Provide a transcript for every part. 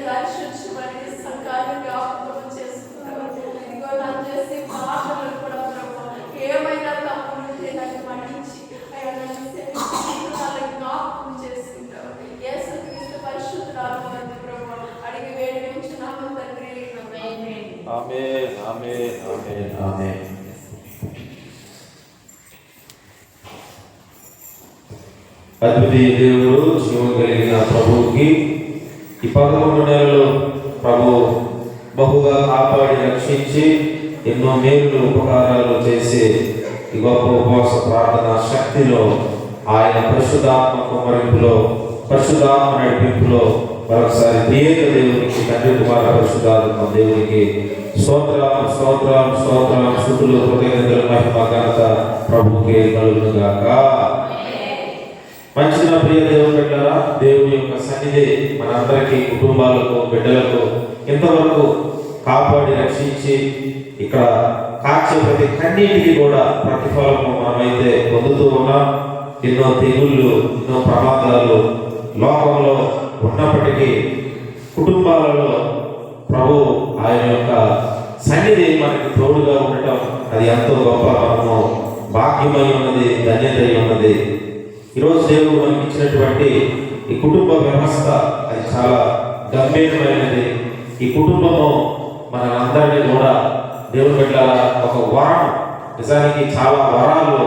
దాన్ని శుద్ధపడి సంఘాన్ని జ్ఞాపకం చేసుకుంటారు. ఇదిగో నన్ను చేసి మాటలు కూడా ప్రభు ఏమైనా తప్పులు ఉంటే నన్ను మన్నించి అయ్యా నన్ను జ్ఞాపకం చేసుకుంటారు. యేసుక్రీస్తు పరిశుద్ధ నామమున ప్రభు అడిగి వేడుకొంచున్నాము తండ్రి. ఆమేన్ ఆమేన్ ఆమేన్ ఆమేన్. అద్వితీయ దేవుడు జీవం కలిగిన ప్రభువుకి ఈ 11 నెలలు ప్రభు బహుగా కాపాడి రక్షించి ఎన్నో మేలు ఉపకారాలు చేసి ఈ గొప్ప ఉపవాస ప్రార్థన శక్తిలో ఆయన పరిశుద్ధాత్మ కుమ్మరింపులో పరిశుద్ధాత్మ నడిపింపులో మరొకసారి దేవునికి తండ్రి కుమార పరిశుద్ధాత్మ దేవునికి స్తోత్రం స్తోత్రం స్తోత్రం స్తుతులు కృతజ్ఞతలు మహిమ ఘనత ప్రభువుకి కలుగును గాక. మంచిన ప్రియ దేవుని బిడ్డలారా, దేవుని యొక్క సన్నిధి మనందరికీ కుటుంబాలకు బిడ్డలకు ఇంతవరకు కాపాడి రక్షించి ఇక్కడ కాచే ప్రతి కన్నీటికి కూడా ప్రతిఫలము మనమైతే పొందుతూ ఉన్నాం. ఎన్నో తెగుళ్ళు ఎన్నో ప్రమాదాలు లోకంలో ఉన్నప్పటికీ కుటుంబాలలో ప్రభు ఆయన యొక్క సన్నిధి మనకి తోడుగా ఉండటం అది ఎంతో గొప్ప మనము భాగ్యమై ఉన్నది, ధన్యత ఉన్నది. ఈరోజు దేవుడు మనకి ఇచ్చినటువంటి ఈ కుటుంబ వ్యవస్థ అది చాలా గంభీరమైనది. ఈ కుటుంబము మనందరినీ కూడా దేవుని బిడ్డల ఒక వరం. నిజానికి చాలా వరాలు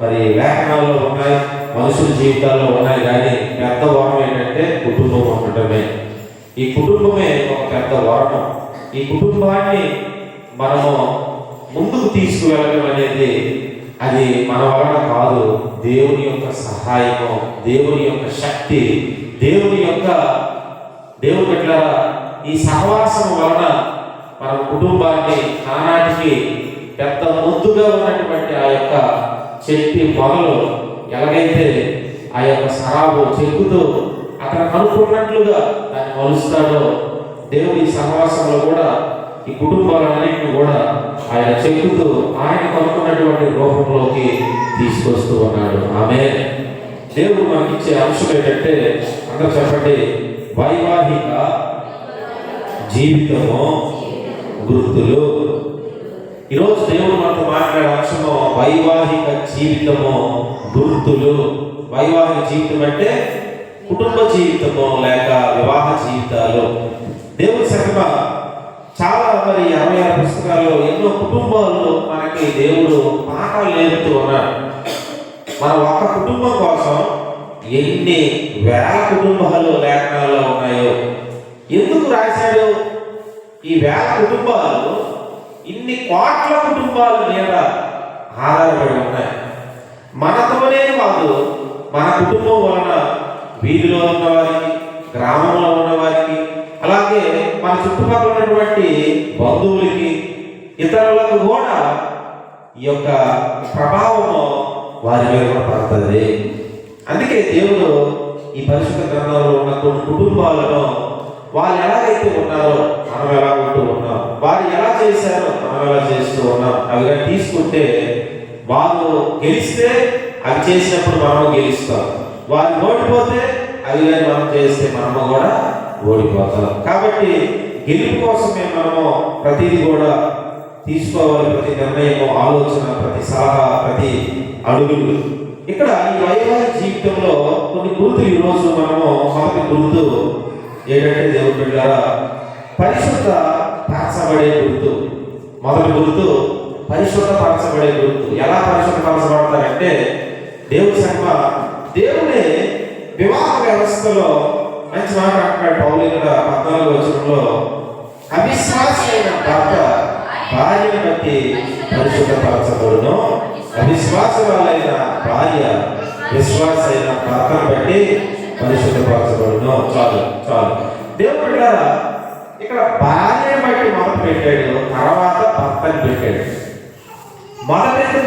మరి లేఖనాల్లో ఉన్నాయి, మనుషుల జీవితాల్లో ఉన్నాయి. కానీ పెద్ద వరం ఏంటంటే కుటుంబం ఉండటమే. ఈ కుటుంబమే ఒక పెద్ద వరం. ఈ కుటుంబాన్ని మనము ముందుకు తీసుకువెళ్ళడం అనేది అది మన వలన కాదు, దేవుని యొక్క సహాయము, దేవుని యొక్క శక్తి, దేవుని బిడ్డల ఈ సహవాసం వలన మన కుటుంబాన్ని ఆనాటికి పెద్ద ముద్దుగా ఉన్నటువంటి ఆ యొక్క చెట్టి మొదలు ఎలాగైతే ఆ యొక్క సరాబు చెక్కుతూ అక్కడ అనుకున్నట్లుగా దాన్ని మలుస్తాడో దేవుని సహవాసంలో కూడా ఈ కుటుంబాలన్నింటినీ కూడా ఆయన చెక్కుతూ ఆయన కనుక్కున్నటువంటి రూపంలోకి తీసుకొస్తూ ఉన్నాడు. ఆమేన్. దేవుడు మనకి ఇచ్చే అంశం ఏంటంటే అందరూ చెప్పండి, వైవాహిక జీవితము గుర్తులు. ఈరోజు దేవుడు మనతో మాట్లాడే అంశము వైవాహిక జీవితము గుర్తులు. వైవాహిక జీవితం అంటే కుటుంబ జీవితము లేక వివాహ జీవితాలు. దేవుని సభ చాలా మరి 66 పుస్తకాల్లో ఎన్నో కుటుంబాల్లో మనకి దేవుడు పాఠాలు నేర్పుతూ ఉన్నాడు. మన ఒక్క కుటుంబం కోసం ఎన్ని వేల కుటుంబాలు లేఖనాల్లో ఉన్నాయో. ఎందుకు రాశాడు? ఈ వేల కుటుంబాలు ఇన్ని కోట్ల కుటుంబాల మీద ఆధారపడి ఉన్నాయి. మనతోనే కాదు, మన కుటుంబం వలన వీధిలో ఉన్నవారికి, గ్రామంలో ఉన్నవారికి, అలాగే మన చుట్టుపక్కల ఉన్నటువంటి బంధువులకి, ఇతరులకు కూడా ఈ యొక్క ప్రభావము వారి మీద పడుతుంది. అందుకే దేవుడు ఈ పరిశుద్ధ గ్రంథంలో ఉన్న కొన్ని కుటుంబాలను వాళ్ళు ఎలాగైతే ఉన్నారో మనం ఎలా ఉంటూ ఉన్నాం, వారు ఎలా చేశారో మనం ఎలా చేస్తూ ఉన్నాం, అవి తీసుకుంటే వాళ్ళు గెలిస్తే అవి చేసినప్పుడు మనము గెలుస్తాం, వారు ఓడిపోతే అవి మనం చేస్తే మనము కూడా ఓడిపోతాం. కాబట్టి గెలుపు కోసమే మనము ప్రతిదీ కూడా తీసుకోవాలి. ప్రతి నిర్ణయము, ఆలోచన, ప్రతి సలహా, ప్రతి అడుగులు. ఇక్కడ ఈ వైవాహిక జీవితంలో కొన్ని గుర్తులు ఈరోజు మనము మొదటి గుర్తు ఏంటంటే దేవుని బిడ్డలారా, పరిశుద్ధ పరచబడే గుర్తు. మొదటి గుర్తు పరిశుద్ధ పరచబడే గుర్తు. ఎలా పరిశుద్ధ పరచబడతారంటే దేవుడే వివాహ వ్యవస్థలో మంచి మాట అంటున్నాడు. పౌలు 14వ వచనంలో అవిశ్వాసమైన భర్త భార్యను బట్టి పరిశుద్ధపరచబడును, అవిశ్వాసురాలైన భార్య విశ్వాసైన భర్తను బట్టి పరిశుద్ధపరచబడును. చాలు చాలు. దేవుడు ఇక్కడ భార్యను బట్టి మొదలు పెట్టాడు, తర్వాత భర్తను పెట్టాడు. మొదటి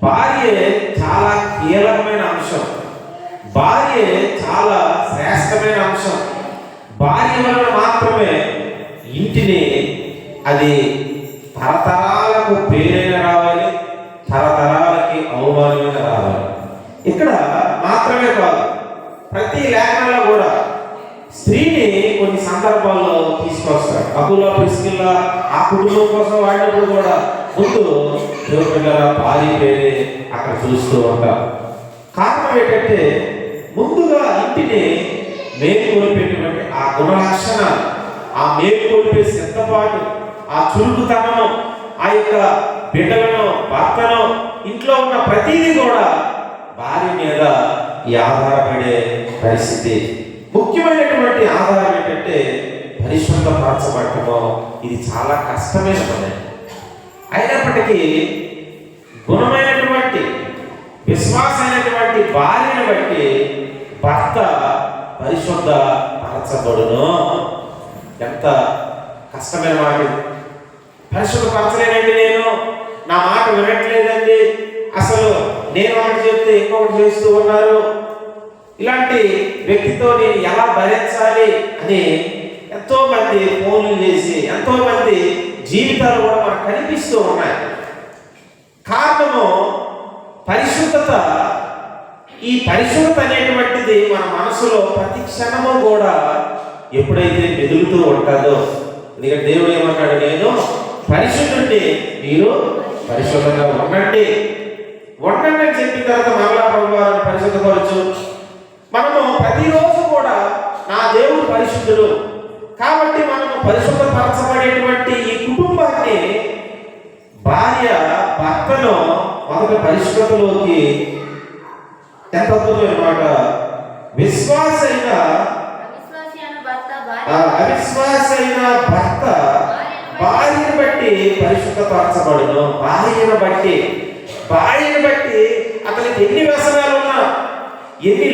భార్య చాలా కీలకమైన అంశం, భార్య చాలా శ్రేష్టమైన అంశం. భార్య వలన మాత్రమే ఇంటిని అది తరతరాలకు పేరైన రావాలి, తరతరాలకి అవమానమైన రావాలి. ఇక్కడ మాత్రమే కాదు, ప్రతి లేఖనంలో కూడా స్త్రీని సందర్భాల్లో తీసుకొస్తాడు. అకుల ప్రిస్కిల్లా ఆ కుటుంబం కోసం వాడినప్పుడు కూడా ముందు దేవుడి బిడ్డల భార్య పేరే అక్కడ చూస్తూ ఉంటారు. కారణం ఏంటంటే ముందుగా ఇంటిని మేలుకొల్పేటువంటి ఆ గుణ లక్షణాలు, ఆ మేలుకొల్పే సిద్ధపాటు, ఆ చురుకుతనము, ఆ యొక్క బిడ్డలను, భర్తను, ఇంట్లో ఉన్న ప్రతిదీ కూడా భార్య మీద ఈ ఆధారపడే పరిస్థితి. ముఖ్యమైనటువంటి ఆధారం ఏంటంటే పరిశుద్ధపరచబడటము. ఇది చాలా కష్టమైన పని. అయినప్పటికీ గుణమైనటువంటి విశ్వాసమైనటువంటి భార్యను బట్టి భర్త పరిశుద్ధ పరచబడును. ఎంత కష్టమైన మాట. పరిశుద్ధపరచలేనండి, నేను నా మాట వినట్లేదండి, అసలు నేను ఒకటి చెప్తే ఇంకొకటి చేస్తూ ఉన్నారు, ఇలాంటి వ్యక్తితో నేను ఎలా భరించాలి అని ఎంతో మంది ఫోన్లు చేసి ఎంతో మంది జీవితాలు కూడా మనకు కనిపిస్తూ ఉన్నాయి. కారణము పరిశుద్ధత. ఈ పరిశుద్ధత అనేటువంటిది మన మనసులో ప్రతి క్షణము కూడా ఎప్పుడైతే మెదులుతూ ఉంటుందో, ఎందుకంటే దేవుడు ఏమన్నాడు, నేను పరిశుద్ధుడిని, మీరు పరిశుద్ధంగా ఉండండి అని చెప్పిన తర్వాత మరలా ప్రభువారిని పరిశుద్ధపరచు. మనము ప్రతిరోజు కూడా నా దేవుడు పరిశుద్ధుడు కాబట్టి మనము పరిశుద్ధపరచబడేటువంటి ఈ కుటుంబాన్ని, భార్య భర్తను మొదట పరిశుద్ధతలోకి ఎంత అద్భుతమైన మాట. అవిశ్వాసైన భర్త భార్యను బట్టి పరిశుద్ధపరచబడును. భార్యను బట్టి అతనికి ఎన్ని వ్యసనాలు ఉన్నా, ఎన్ని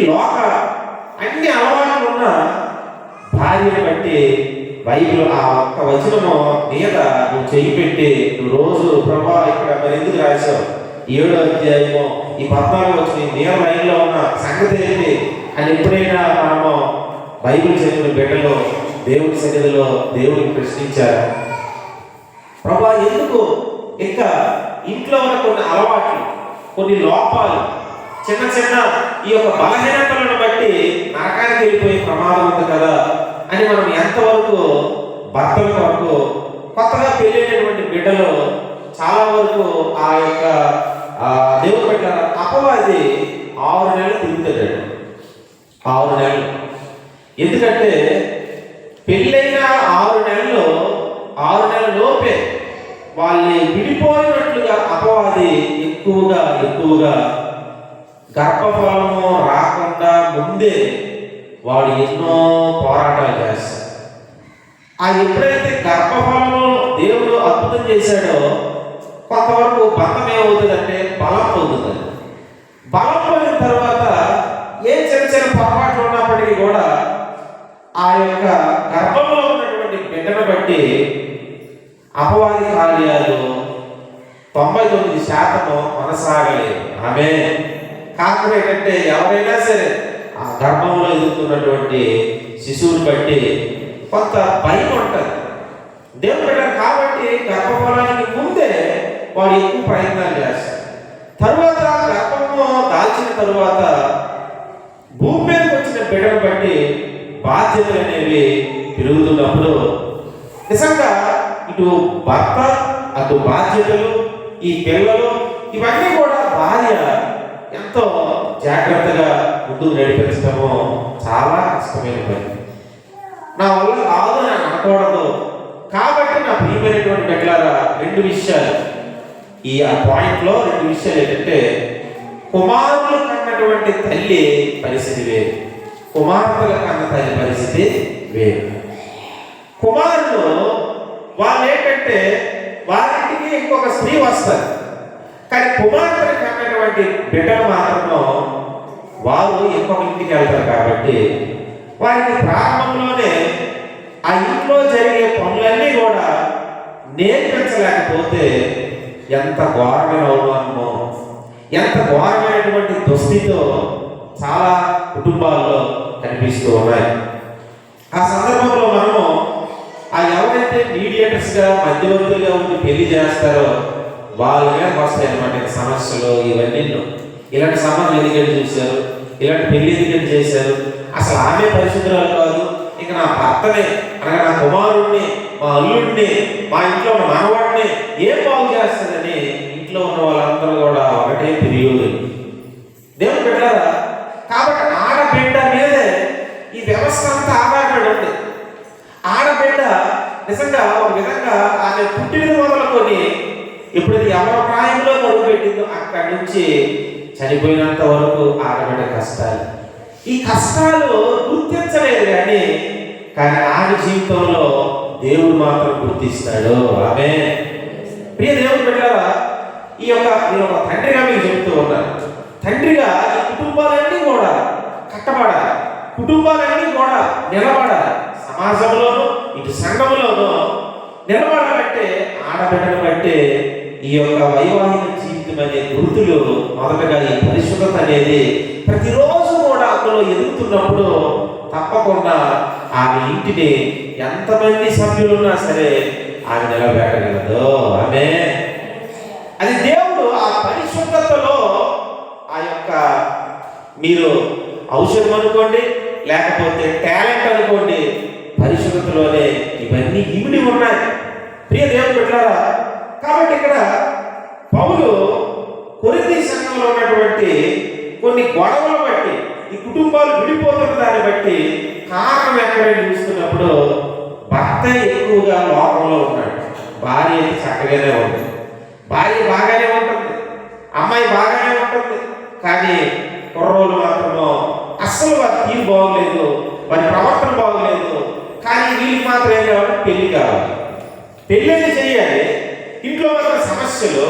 అన్ని అలవాట్లు ఉన్నా, భార్యను బట్టి బైబిల్ ఆ ఒక్క వచనము మీద నువ్వు చెయ్యి పెట్టి నువ్వు రోజు ప్రభా ఇక్కడ మరి ఎందుకు రాశావు, 7వ అధ్యాయము ఈ 14వ వచనం నేర లైన్లో ఉన్న సంగతి ఏంటి అని ఎప్పుడైనా మనము బైబిల్ చదివిన బిడ్డలు దేవుడి సన్నిధిలో దేవుడిని ప్రశ్నించారు, ప్రభా ఎందుకు ఇంకా ఇంట్లో ఉన్న కొన్ని అలవాట్లు, కొన్ని లోపాలు, చిన్న ఈ యొక్క బలహీనతలను బట్టి నరకానికి వెళ్ళిపోయే ప్రమాదం ఉంది కదా అని మనం ఎంతవరకు భర్తల వరకు కొత్తగా పెళ్ళైనటువంటి బిడ్డలు చాలా వరకు ఆ యొక్క దేవుడు పెట్టారు. అపవాది 6 నెలలు తిరుగుతాడు. 6 నెలలు. ఎందుకంటే పెళ్ళైన 6 నెలలు 6 నెలల లోపే వాళ్ళని విడిపోయినట్లుగా అపవాది ఎక్కువగా గర్భఫలము రాకుండా ముందే వాడు ఎన్నో పోరాటాలు చేస్తాడు. ఆ ఎప్పుడైతే గర్భఫలము దేవుడు అద్భుతం చేశాడో కొంతవరకు బంధం ఏమవుతుందంటే బలం పొందుతుంది. బలం పొందిన తర్వాత ఏ చిన్న పొరపాట్లు ఉన్నప్పటికీ కూడా ఆ యొక్క గర్భంలో ఉన్నటువంటి బిడ్డను బట్టి అపవాది కార్యాలు 99% కొనసాగలేదు. ఆమె కారణం ఏంటంటే ఎవరైనా సరే ఆ గర్భంలో ఎదుగుతున్నటువంటి శిశువుని బట్టి కొంత భయం ఉంటుంది దేవుడు పెట్టారు. కాబట్టి గర్భఫలానికి ముందే వాడు ఎక్కువ ప్రయత్నాలు చేస్తాడు. తరువాత గర్భము దాల్చిన తరువాత భూమి మీదకి వచ్చిన బిడ్డను బట్టి బాధ్యతలు అనేవి పెరుగుతున్నప్పుడు నిజంగా ఇటు భర్త అటు బాధ్యతలు, ఈ పిల్లలు, ఇవన్నీ కూడా భార్య ఎంతో జాగ్రత్తగా ముందుకు నడిపించడము చాలా కష్టమైన పని. నా వల్ల కాదు అని అనకూడదు. కాబట్టి నా ప్రియమైనటువంటి బిడ్డలారా 2 విషయాలు ఈ పాయింట్లో 2 విషయాలు ఏంటంటే కుమారులు కన్నటువంటి తల్లి పరిస్థితి వేరు, కుమార్తెల కన్న తల్లి పరిస్థితి వేరు. కుమారులు వాళ్ళు ఏంటంటే వారింటికి ఇంకొక స్త్రీ వస్తారు, కానీ కుమార్తెలు కన్నటువంటి బిడ్డలు మాత్రము వారు ఇంకొక ఇంటికి వెళ్తారు. కాబట్టి వారికి ప్రారంభంలోనే ఆ ఇంట్లో జరిగే పనులన్నీ కూడా నేర్పించలేకపోతే ఎంత ఘోరమైన అవమానమో, ఎంత ఘోరమైనటువంటి దుస్థితితో చాలా కుటుంబాల్లో కనిపిస్తూ ఉన్నాయి. ఆ సందర్భంలో మనము ఆ ఎవరైతే మీడియేటర్స్గా మధ్యవర్తులుగా ఉండి పెళ్లి చేస్తారో వాళ్ళ మీద వస్తాయి అన్నమాట సమస్యలు. ఇవన్నీ ఇలాంటి సంబంధం ఎందుకంటే చూశారు, ఇలాంటి పెళ్లి ఎందుకంటే చేశారు, అసలు ఆమె పరిశుద్ధురాలు కాదు, ఇంకా నా భర్త భర్తని, అనగా నా కుమారుడిని, మా అల్లుడిని, మా ఇంట్లో ఉన్న మనవాడిని ఏం బాగు చేస్తుందని ఇంట్లో ఉన్న వాళ్ళందరూ కూడా ఒకటే పిరియోడు. దేవుడు పెట్టారా? కాబట్టి ఆడబిడ్డ మీదే ఈ వ్యవస్థ అంతా ఆధారపడి ఉంది. ఆడబిడ్డ నిజంగా ఒక విధంగా ఆమె పుట్టిన మొదలుకొని ఎప్పుడైతే ఎవరి ప్రాయంలో మొదలుపెట్టిందో అక్కడి నుంచి చనిపోయినంత వరకు ఆడబిడ్డ కష్టాలు. ఈ కష్టాలు గుర్తించలేదు కానీ ఆమె జీవితంలో దేవుడు మాత్రం గుర్తిస్తాడు. ఆమె ప్రియ దేవుడు పెట్టారా? నేను ఒక తండ్రిగా మీకు చెప్తూ ఉన్నాను. తండ్రిగా ఈ కుటుంబాలన్నీ కూడా కట్టబడాలి, కుటుంబాలన్నీ కూడా నిలబడాలి. సమాజంలోనూ ఇటు సంఘంలోనూ నిలబడాలంటే ఆడబిడ్డను బట్టి ఈ యొక్క వైవాహిక జీవితం అనే గుర్తులు మొదటగా ఈ పరిశుభ్రత అనేది ప్రతిరోజు కూడా అందులో ఎదుగుతున్నప్పుడు తప్పకుండా ఆమె ఇంటిని ఎంతమంది సభ్యులున్నా సరే ఆమె నిలబెట్టగలదు. ఆమె అది దేవుడు ఆ పరిశుద్ధతలో ఆ యొక్క మీరు ఔషధం అనుకోండి, లేకపోతే టాలెంట్ అనుకోండి, పరిశుద్ధతలోనే ఇవన్నీ ఇమిడి ఉన్నాయి. ప్రియ దేవుడు పెట్టారా? కాబట్టి ఇక్కడ పౌలు కొరింథీ సంఘంలో ఉన్నటువంటి కొన్ని గొడవలు బట్టి ఈ కుటుంబాలు విడిపోతున్న దాన్ని బట్టి కారణం ఎక్కడైనా చూస్తున్నప్పుడు భర్త ఎక్కువగా లోకంలో ఉన్నాడు, భార్య చక్కగానే ఉంటుంది, భార్య బాగానే ఉంటుంది, అమ్మాయి బాగానే ఉంటుంది. కానీ కుర్రోలు మాత్రమో అస్సలు వారి తీరు బాగోలేదు, వారి ప్రవర్తన బాగోలేదు. కానీ వీళ్ళకి మాత్రం ఏం కావాలి? పెళ్లి కావాలి, పెళ్ళి చేయాలి. ఇంట్లో ఉన్న సమస్యలు,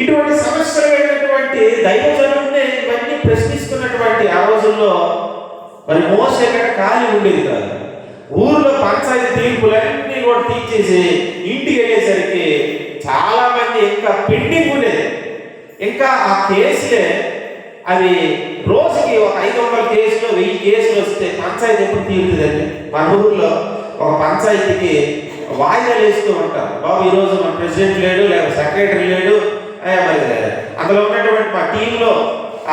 ఇటువంటి సమస్యలు అయినటువంటి దైవజనుడిని ఇవన్నీ ప్రశ్నిస్తున్నటువంటి ఆ రోజుల్లో మరి మోసే ఎక్కడ ఖాళీ ఉండేది కాదు. ఊర్లో పంచాయతీ తీర్పులన్నీ కూడా తీర్చేసి ఇంటికి వెళ్ళేసరికి చాలా మంది ఇంకా పెండింగ్ ఉండేది. ఇంకా ఆ కేసులే అవి రోజుకి ఒక 500 కేసులు 1000 కేసులు వస్తే పంచాయతీ ఎప్పుడు తీరుతుందండి? మన ఊర్లో ఒక పంచాయతీకి వాయిదాలు వేస్తూ ఉంటారు. బాబు ఈరోజు మన ప్రెసిడెంట్ లేడు, లేదా సెక్రటరీ లేడు, మరి అందులో ఉన్నటువంటి మా టీంలో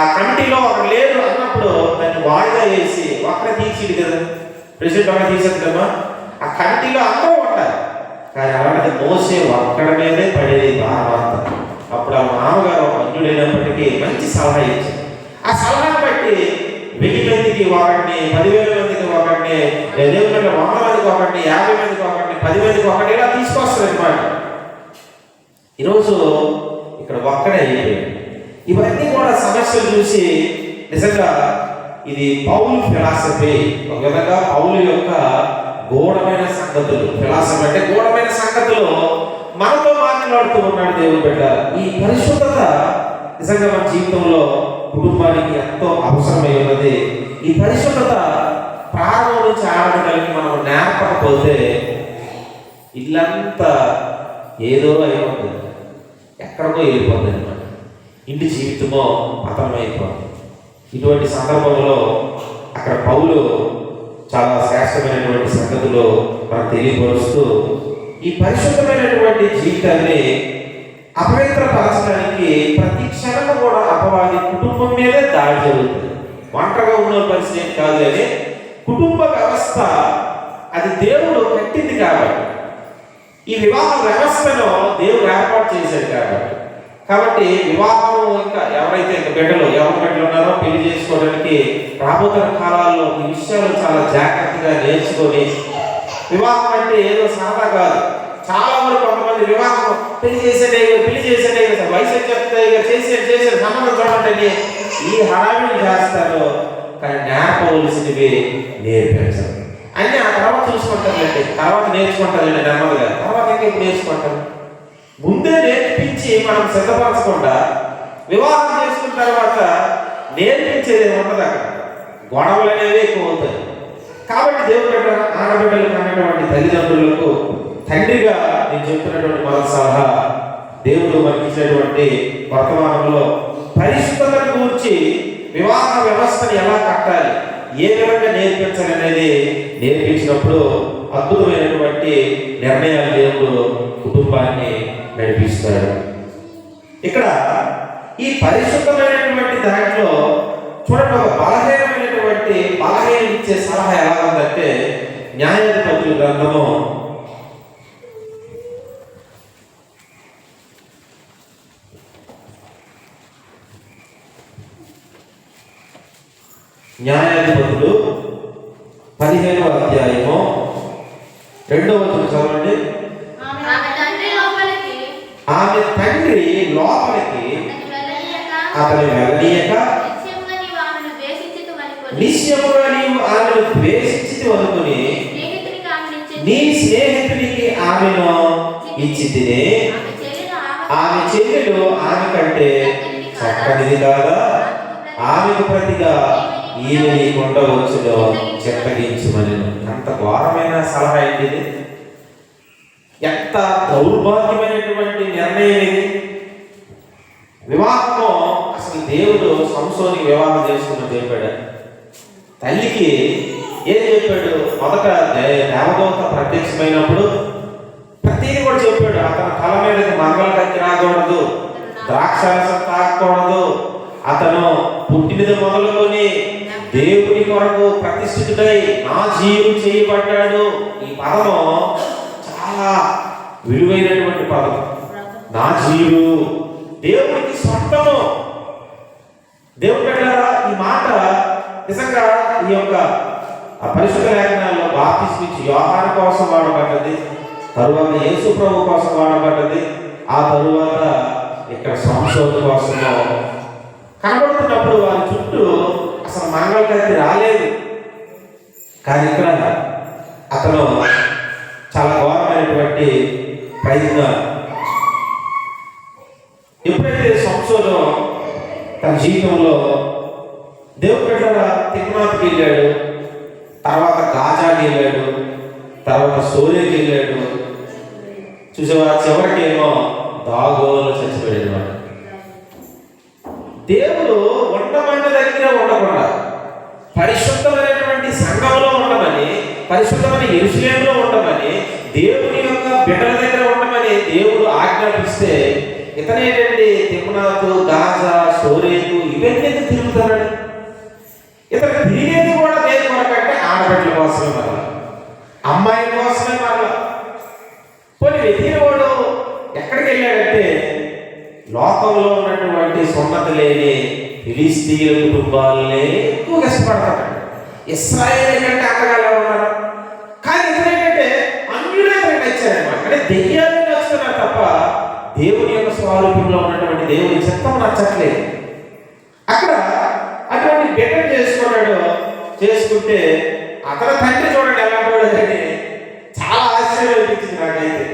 ఆ కమిటీలో ఒకరు లేరు అన్నప్పుడు దాన్ని వాయిదా వేసి ఒక్కడే తీర్చిడు కదా, ప్రెసిడెంట్ ఒకటి తీసేద్దమ్మా. ఆ కమిటీలో అందరూ ఉంటారు. కానీ అలాంటి మోసే ఒక్కడ మీదే పడేది భారత. అప్పుడు ఆ మామగారు అన్యుడైనప్పటికీ మంచి సలహా ఇచ్చారు. ఆ సలహాను బట్టి 1000 మందికి ఒకటిని, 10,000 మందికి ఒకటిని, 100 మందికి ఒకటిని, 50 మందికి ఒకటిని, 10 మందికి ఒకటి, ఇలా తీసుకొస్తారు అనమాట. ఈరోజు ఇక్కడ ఒక్కడే అయిపోయింది. ఇవన్నీ కూడా సమస్యలు చూసి నిజంగా ఇది పౌలు ఫిలాసఫీ, ఒక విధంగా పౌలు యొక్క గూఢమైన సంగతులు. ఫిలాసఫీ అంటే గూఢమైన సంగతులు మనతో మాట్లాడుతూ ఉన్నాడు దేవుడు బిడ్డ. ఈ పరిశుద్ధత నిజంగా మన జీవితంలో కుటుంబానికి ఎంతో అవసరమై ఉన్నది. ఈ పరిశుద్ధత ప్రారంభం నుంచి ఆడబిడ్డలకి మనం నేర్పకపోతే ఇల్లంతా ఏదో అయిపోతుంది, ఎక్కడికో వెళ్ళిపోతుంది అనమాట. ఇంటి జీవితమో పతనమైపోతుంది. ఇటువంటి సందర్భంలో అక్కడ పౌలు చాలా శ్రేష్టమైనటువంటి సంగతులు మనకు తెలియపరుస్తూ ఈ పరిశుద్ధమైనటువంటి జీవితాన్ని అపవిత్రపరచడానికి ప్రతి క్షణము కూడా అపవాది కుటుంబం మీదే దాడి జరుగుతుంది. ఒంటరిగా ఉన్న పరిస్థితి కాదు, కానీ కుటుంబ వ్యవస్థ అది దేవుడు కట్టింది కాబట్టి, ఈ వివాహ వ్యవస్థను దేవుడు ఏర్పాటు చేశాడు కాబట్టి వివాహం ఇంకా ఎవరైతే ఇంకా ఎవరి బిడ్డలు ఉన్నారో పెళ్లి చేసుకోవడానికి రాబోతున్న కాలాల్లో ఈ విషయాలు చాలా జాగ్రత్తగా నేర్చుకొని, వివాహం అంటే ఏదో సరదా కాదు. చాలా వరకు కొంతమంది వివాహం పెళ్లి చేసేదే వయసు చేసే సంబంధం చూడండి ఈ హడావిడి చేస్తారు. కానీ నేర్పవలసినవి నేర్పించారు అన్నీ ఆ తర్వాత చూసుకుంటారులేండి, తర్వాత నేర్చుకుంటారులేండి నెమ్మదిగా. తర్వాత ఇంకా నేర్చుకుంటారు. ముందే నేర్పించి మనం సిద్ధపరచకుండా వివాహం చేసుకున్న తర్వాత నేర్పించేది ఉండదు. అక్కడ గొడవలు అనేవి ఎక్కువ అవుతాయి. కాబట్టి దేవుడు ఆడబిడ్డలకు అన్నటువంటి తల్లిదండ్రులకు తండ్రిగా నేను చెప్తున్నటువంటి మొదటి సలహా, దేవుడు మనకి ఇచ్చినటువంటి వర్తమానంలో పరిశుద్ధతను గురించి వివాహ వ్యవస్థను ఎలా కట్టాలి, ఏ విధంగా నేర్పించాలి అనేది నేర్పించినప్పుడు అద్భుతమైనటువంటి నిర్ణయాలు దేవుడు కుటుంబాన్ని నడిపిస్తాడు. ఇక్కడ ఈ పరిశుద్ధమైనటువంటి దాంట్లో చూడండి, ఒక బలహీనం ఇచ్చే సలహా ఎలా ఉందంటే, న్యాయాధిపతుల గ్రంథము 15వ అధ్యాయము 2వ వచనం చదవండి. ఆమె తండ్రి లోపలికి అతని వెళ్ళనీయక నిశ్చయముగా నీవు ఆమెను ద్వేషించితివి అనుకుని నీ స్నేహితునికి ఆమెను ఇచ్చితిని. ఆమె చెల్లెలు ఆమె కంటే చక్కనిది కాదా? ఆమెకు ప్రతిగా ఈమె నీకు ఉండవచ్చును, చెత్తగించమని. అంత ఘోరమైన సలహా ఏంటి ఇది? ఎంత దౌర్భాగ్యమైనటువంటి నిర్ణయం ఇది! వివాహము అసలు దేవుడు సంసోనికి వివాహం చేసుకుని చెప్పాడు. తల్లికి ఏం చెప్పాడు? మొదట దేవదూత ప్రత్యక్షమైనప్పుడు ప్రతిదీ కూడా చెప్పాడు. అతని తల మీదకి మంగళ కత్తి రాకూడదు, ద్రాక్షారసం తాగకూడదు, అతను పుట్టినది మొదలుకొని దేవుని కొరకు ప్రతిష్ఠితుడై నా జీవు చేయబడ్డాడు. ఈ పదము చాలా విలువైనటువంటి పదం. నా జీవు దేవుడికి సొంతము. దేవుడు పెట్టారా? ఈ మాట నిజంగా ఈ యొక్క పరిశుద్ధ లేఖనాల్లో బాప్తిస్మం ఇచ్చి యోహాను కోసం వాడబడ్డది, తరువాత యేసు ప్రభు కోసం వాడబడ్డది, ఆ తరువాత ఇక్కడ సంసోను కోసము కనబడుతున్నప్పుడు వారి చుట్టూ అసలు మంగళకత్తి రాలేదు. కానీ ఇక్కడ అతను చాలా ఘోరమైనటువంటి ప్రయత్నం. ఎప్పుడైతే సంసోను తన జీవితంలో దేవుడు పెట్టారా తిమ్నాథ్కి వెళ్ళాడు, తర్వాత గాజాకి వెళ్ళాడు, తర్వాత సోరేకి వెళ్ళాడు. చూసేవా చివరికేమో దాగోలు చచ్చిపోయాడు. వాడు దేవుడు ఉండమన్న దగ్గర ఉండకుండా పరిశుద్ధమైనటువంటి సంఘంలో ఉండమని, పరిశుద్ధమైన యెరూషలేములో ఉండమని, దేవుని యొక్క బిడ్డల దగ్గర ఉండమని దేవుడు ఆజ్ఞాపిస్తే ఇతనేంటండి తిమ్నాథు, గాజా, సోరేకు ఇవన్నీ తిరుగుతున్నాడు. ఇతను తిరిగేది కూడా దేని కొరకంటే ఆడబిడ్డల కోసమే, మరలా అమ్మాయి కోసమే. మరలా కొన్ని వ్యక్తివాడు ఎక్కడికి వెళ్ళాడంటే లోకంలో ఉన్నటువంటి సున్నతి లేని ఫిలిస్తీయుల కుటుంబాలనే ఎక్కువగా ఇష్టపడతాడు. ఇశ్రాయేలు కంటే అంతగా ఉన్నారు. కానీ ఇతనేంటంటే అన్యులే నచ్చారనమాట. అంటే దెయ్యాలు నచ్చుతున్నారు తప్ప దేవుని యొక్క స్వరూపంలో ఉన్నటువంటి దేవుని చిత్తం నచ్చట్లేదు. అక్కడ అటువంటి బిడ్డను చేసుకుంటే అతని తండ్రి చూడండి ఎలా చూడదని చాలా ఆశ్చర్యం అనిపించింది నాకైతే.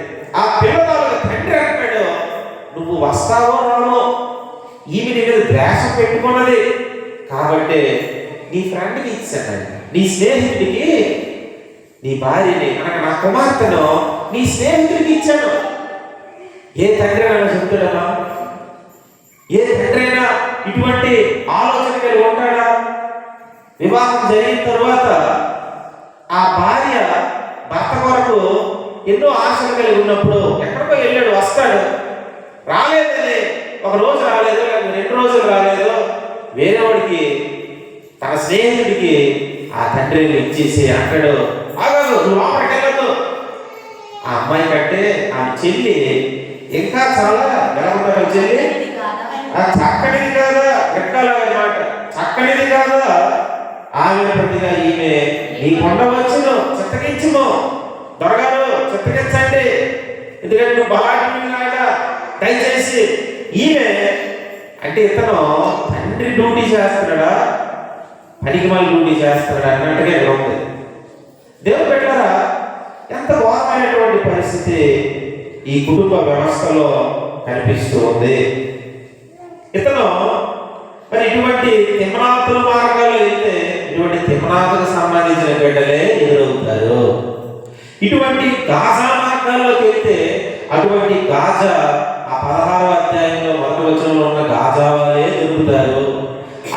ఆ పిల్లవాళ్ళ తండ్రి అంటాడు, నువ్వు వస్తావో రావో, ఈమె నీ మీద ద్వేషం పెట్టుకున్నది కాబట్టి నీ ఫ్రెండ్కి ఇచ్చాను, నీ స్నేహితుడికి, నీ భార్యని అనగా నా కుమార్తెను నీ స్నేహితుడికి ఇచ్చాను. ఏ తండ్రి అయినా చెప్తాడమ్మా? ఏ తండ్రి అయినా ఇటువంటి ఆలోచన కలిగి ఉంటాడా? వివాహం జరిగిన తర్వాత ఆ భార్య భర్త కొరకు ఎన్నో ఆశలు కలిగి ఉన్నప్పుడు ఎక్కడికో వెళ్ళాడు, వస్తాడు, రాలేదని ఒక రోజు రాలేదు, 2 రోజులు రాలేదు, వేరే వాడికి తన స్నేహితుడికి ఆ తండ్రిని ఇచ్చేసి అంటాడు, ఆగదు నువ్వు లోపలికి వెళ్ళదు. ఆ అమ్మాయి కంటే ఆమె చెల్లి ఇంకా చాలా ఎలా ఉంటాడు చెల్లి, చక్కనిది కాదా, ఎక్కాలన్నమాట, చక్కనిది కాదా, ఆమె ప్రతిగా ఈమె నీకు ఉండవచ్చును, చిత్తగించుము, దొరగారు చిత్తగించండి, ఎందుకంటే నువ్వు బలాఢ్యుడిలాగా, దయచేసి. ఈమె అంటే ఇతను తండ్రి డ్యూటీ చేస్తున్నాడా, పనికిమాలి డ్యూటీ చేస్తున్నాడా అన్నట్టుగా ఇక్కడ ఉంది. దేవుడు పెట్టారా ఎంత ఘోరమైనటువంటి పరిస్థితి ఈ కుటుంబ వ్యవస్థలో కనిపిస్తూ ఉంది. ఇతను మరి ఇటువంటి తిమ్నాథుల మార్గాల్లో వెళ్తే ఇటువంటి తిమ్నాథులకు సంబంధించిన బిడ్డలే ఎదురవుతారు. ఇటువంటి గాజా మార్గాల్లోకి వెళ్తే అటువంటి గాజా ఆ 16వ అధ్యాయంలో 1వ వచనంలో ఉన్న గాజా వాళ్ళే దొరుకుతారు.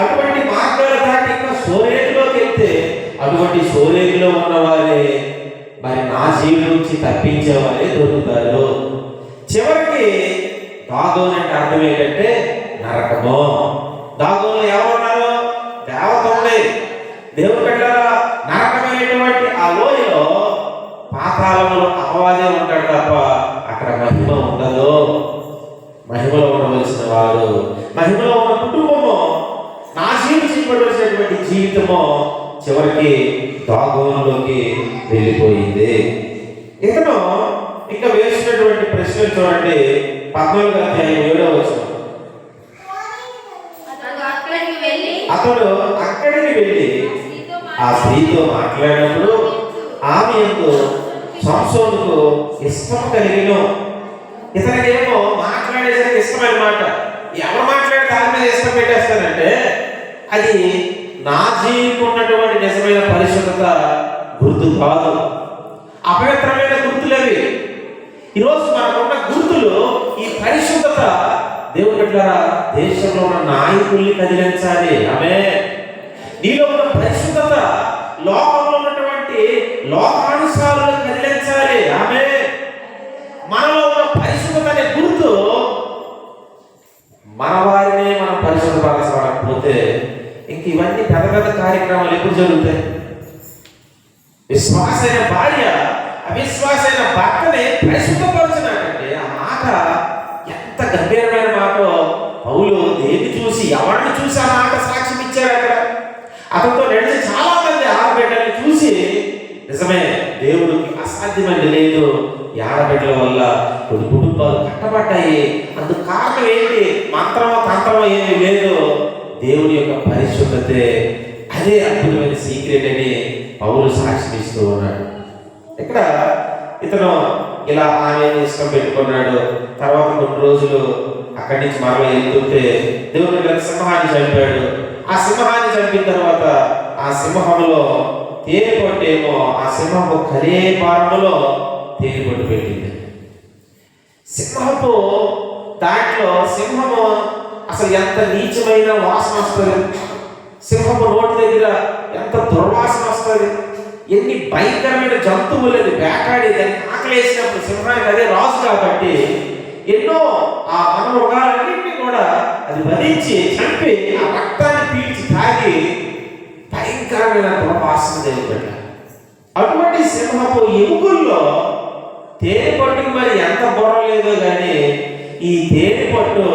అటువంటి మార్గాలు దాటి ఇంకా సోరేకులోకి వెళ్తే అటువంటి సోరేకులో ఉన్నవారే మరి నా జీవి నుంచి తప్పించే వాళ్ళే దొరుకుతారు. చివరికి దాగోన్ అంటే అర్థం ఏంటంటే నరకము. దాగోన్లో ఎవరున్నారు? దేవత ఉంది. దేవుడు పెట్టారా నరకమైనటువంటి ఆ లోయలో వారు, మహిమలో ఉన్న కుటుంబము, నాశీకరించబడినటువంటి జీవితము చివరికి దాగోన్లోకి వెళ్ళిపోయింది. ఇతను ఇంకా వేసినటువంటి ప్రశ్నలు చూడండి. 14 అతడు అక్కడికి వెళ్ళి ఆ స్త్రీతో మాట్లాడినప్పుడు ఆమె యందు సంసోనుకు ఇష్టం కలిగిన. ఇతనికేమో మాట్లాడేసరికి ఇష్టమైన మాట. ఎవరు మాట్లాడితే దాని మీద ఇష్టం పెట్టేస్తారంటే అది నా జీవికున్నటువంటి నిజమైన పరిశుద్ధత గుర్తు కాదు, అపవిత్రమైన గుర్తులవి. ఈరోజు మనకున్న గుర్తులు ఈ పరిశుద్ధత. దేవుని బిడ్డలారా, దేశంలో ఉన్న నాయకుల్ని కదిలించాలి. ఆమేన్. నీలో ఉన్న పరిశుద్ధత లోకంలో ఉన్నటువంటి లోకానుసారులను కదిలించాలి. ఆమేన్. మనలో ఉన్న పరిశుద్ధత అనే గుర్తు మన వారినే మనం పరిశుద్ధపరచకపోతే ఇంక ఇవన్నీ పెద్ద పెద్ద కార్యక్రమాలు ఎప్పుడు జరుగుతాయి? విశ్వాసైన భార్య అవిశ్వాసైన భర్తని పరిశుద్ధపరచున్నాడంటే ఆ మాట ఎంత గంభీరమైన మాట. పౌలు దేన్ని చూసి, ఎవరిని చూసి ఆ మాట సాక్ష్యం ఇచ్చారు? అక్కడ అతనితో నడిచి చాలా మంది ఆడబిడ్డల్ని చూసి నిజమే, దేవుడికి అసాధ్యమని లేదు, ఆడబిడ్డల వల్ల కొన్ని కుటుంబాలు కట్టబడ్డాయి. అందుకు కారణం ఏంటి? మంత్రమో తంత్రమో ఏమీ లేదు, దేవుని యొక్క పరిశుద్ధతే. అదే అద్భుతమైన సీక్రెట్ అని పౌలు సాక్ష్యం ఇస్తూ ఉన్నాడు. ఇక్కడ ఇతను ఇలా ఆమె ఇష్టం పెట్టుకున్నాడు. తర్వాత కొన్ని రోజులు అక్కడి నుంచి మరలా వెళ్తుంటే దేవుని సింహాన్ని చంపాడు. ఆ సింహాన్ని చంపిన తర్వాత ఆ సింహంలో తేనె పట్టేమో ఆ సింహపు కరే పారములో తేనె పట్టు పెట్టింది. సింహపు దాంట్లో సింహము అసలు ఎంత నీచమైన వాసన వస్తుంది, సింహపు నోటి దగ్గర ఎంత దుర్వాసన వస్తుంది, ఎన్ని భయంకరమైన జంతువులు అది వేటాడి దానికి ఆకలి వేసినప్పుడు సింహానికి అదే రాజు కాబట్టి ఎన్నో ఆ మృగాలన్నింటినీ కూడా అది వధించి చంపి ఆ రక్తాన్ని పీల్చి తాగి భయంకరమైన దుర్వాసన తెలియబడ్డ. అటువంటి సింహపు ఎముకల్లో తేనె పట్టుకు మరి ఎంత బుర్ర లేదో కానీ ఈ తేనె పట్టు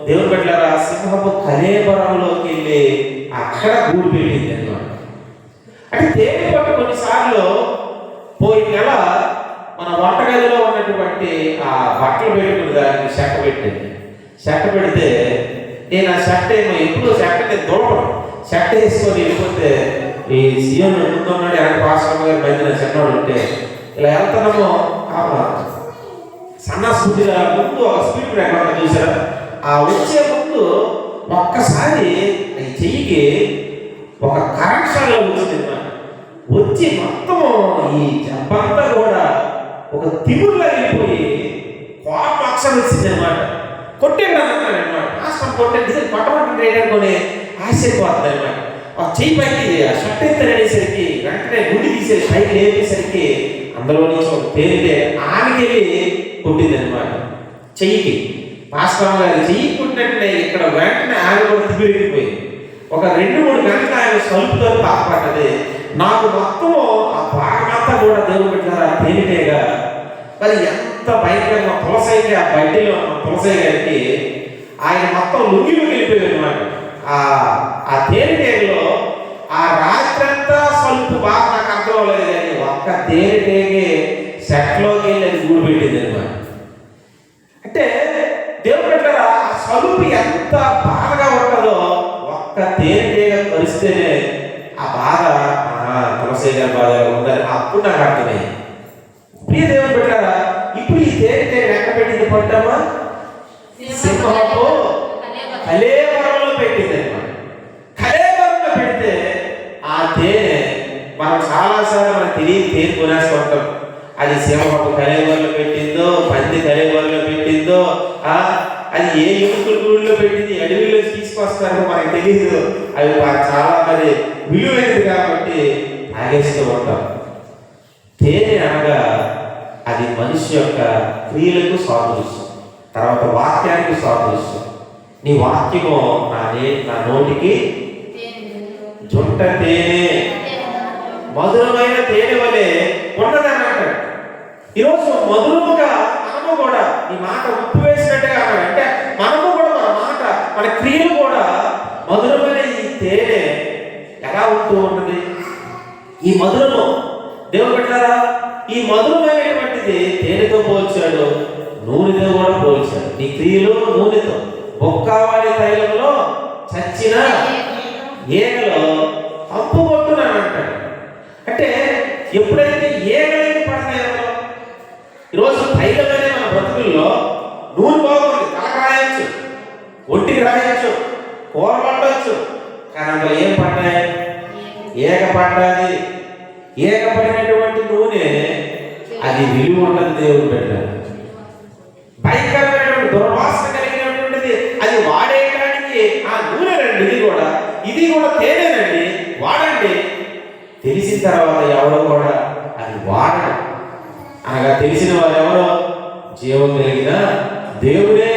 దేవుని బిడ్డలారా సింహపు కలేబరంలోకి వెళ్ళి అక్కడ గూడు పెట్టింది అన్నమాట. అంటే తేనె పట్టు కొన్నిసార్లు పోయిన నెల మన వంటగదిలో ఉన్నటువంటి ఆ బట్టలు పెట్టుకుని దానికి చెక్క పెట్టింది. చెక్క పెడితే నేను ఆ షర్ట్ ఏమో ఎప్పుడు షర్ట్ దూడపడు షర్ట్ వేసుకొని వెళ్ళిపోతే ఈ సీఎం ముందున్నాడు ఎలాంటి పాస్టర్ గారు బయట చిన్నవాడు ఉంటే ఇలా వెళ్తున్నామో సన్న స్ఫూర్తిగా ముందు ఒక స్పీడ్ బ్రేక్ చూసారా, ఆ వచ్చే ముందు ఒక్కసారి చెయ్యికి ఒక కరెంట్ షాక్ వచ్చింది అన్నమాట. వచ్చి మొత్తము ఈ జబ్బంతా కూడా ఒక తిమురులా వెళ్ళిపోయి కోపం అక్షరం వచ్చింది అనమాట. కొట్టేయండి అన్నాడు అనమాట. మాస్టర్ కొట్టండి కొట్టమంటే ఏంటనుకొని ఆశ్చర్యపోతుంది అనమాట. ఆ చెయ్యి పైకి ఆ షర్ట్ ఎత్తనేసరికి వెంటనే గుడి తీసేసి పైకి లేపేసరికి అందులో నుంచి ఒక తేలితే ఆమెకి వెళ్ళి కొట్టింది అనమాట చెయ్యికి. మాస్టర్ గారి చెయ్యి కొట్టినట్లే ఇక్కడ వెంటనే ఆమె కూడా తిరిగిపోయింది. ఒక 2-3 గంటలు ఆయన స్వల్పుతో బాధపడ్డది. నాకు మొత్తము ఆ భాగమంతా కూడా దేవుడు పెట్టారు తేలిటేగా. మరి ఎంత భయంకరంగా తులసైకి ఆ బడ్డీలో తులసయ్య గారికి ఆయన మొత్తం లుంగిలు వెళ్ళిపోయాడు అనమాట. ఆ తేనెటేగలో ఆ రాత్రంతా స్వల్పు బాగా నాకు అర్థం అవ్వలేదు కానీ ఒక్క తేనెటేగే సెట్లోకి వెళ్ళి అది గూడు పెట్టింది అనమాట. అంటే దేవుడు పెట్టారా ఆ స్వల్పు ఎంత బాధగా ఉంటుందో ఒక్క తేనెటేగ కలిస్తేనే ఆ బాధ తులసయ్య గారి బాధ ఉందని అప్పుడు నాకు అర్థమైంది. ప్రియ దేవుడు పెట్టారా ఇప్పుడు ఈ తేనెటేగ ఎక్కడ పెట్టింది పట్టామా? సింహపు కలేబరంలో పెట్టింది అనమాట. కలేబరంలో పెడితే ఆ తేనె మనం చాలాసార్లు మనకు తెలియదు తేనె కొనేసుకుంటాం. అది సింహపు కలేబరంలో పెట్టిందో, పంది కలేబరంలో పెట్టిందో, అది ఏ ఎముకల గూడులో పెట్టింది, అడవిలో తీసుకొస్తారో మనకు తెలియదు. అవి చాలా మరి విలువైనది కాబట్టి తాగేస్తూ ఉంటాం. తేనె అనగా అది మనిషి యొక్క క్రియలకు సాదృశ్యం, తర్వాత వాక్యానికి సాదృశ్యం. నీ వాక్యము నా నోటికి జుంట తేనె మధురమైన తేనె వలె ఉన్నదని అంటాడు. ఈరోజు మధురముగా మనము కూడా ఈ మాట ఉప్పు వేసినట్టుగా అంటే మనము కూడా మన మన క్రియలు కూడా మధురమైన ఈ తేనె ఎలా ఉంటూ ఉంటుంది. ఈ మధురము దేవుడు పెట్టారా, ఈ మధురమైనటువంటిది తేనెతో పోల్చాడు, నూనెతో కూడా పోల్చాడు. నీ క్రియలు నూనెతో, బొక్కావాడి తైలంలో చచ్చిన ఏగలో అప్పు కొట్టున్నానంటాడు. అంటే ఎప్పుడైతే ఏగలకి పడతాయో, ఈరోజు తైలమనే మన బ్రతుకుల్లో నూనె బాగుంది, తలకు రాయొచ్చు, ఒంటికి రాయొచ్చు, కూర పట్టవచ్చు, కానీ అందులో ఏం పడ్డాయి? ఏగ పడ్డాది. ఏగ పడినటువంటి నూనె అది విలువ ఉండదు. దేవుడు పెట్టాడు. భయంకరమైనటువంటి దుర్వాసన కలిగినటువంటిది. అది వాడేయడానికి ఆ నూనె రండి, ఇది కూడా తేనేనండి, వాడండి. తెలిసిన తర్వాత ఎవరో కూడా అది వాడడం అనగా తెలిసిన వారు ఎవరో జీవం కలిగిన దేవుడే.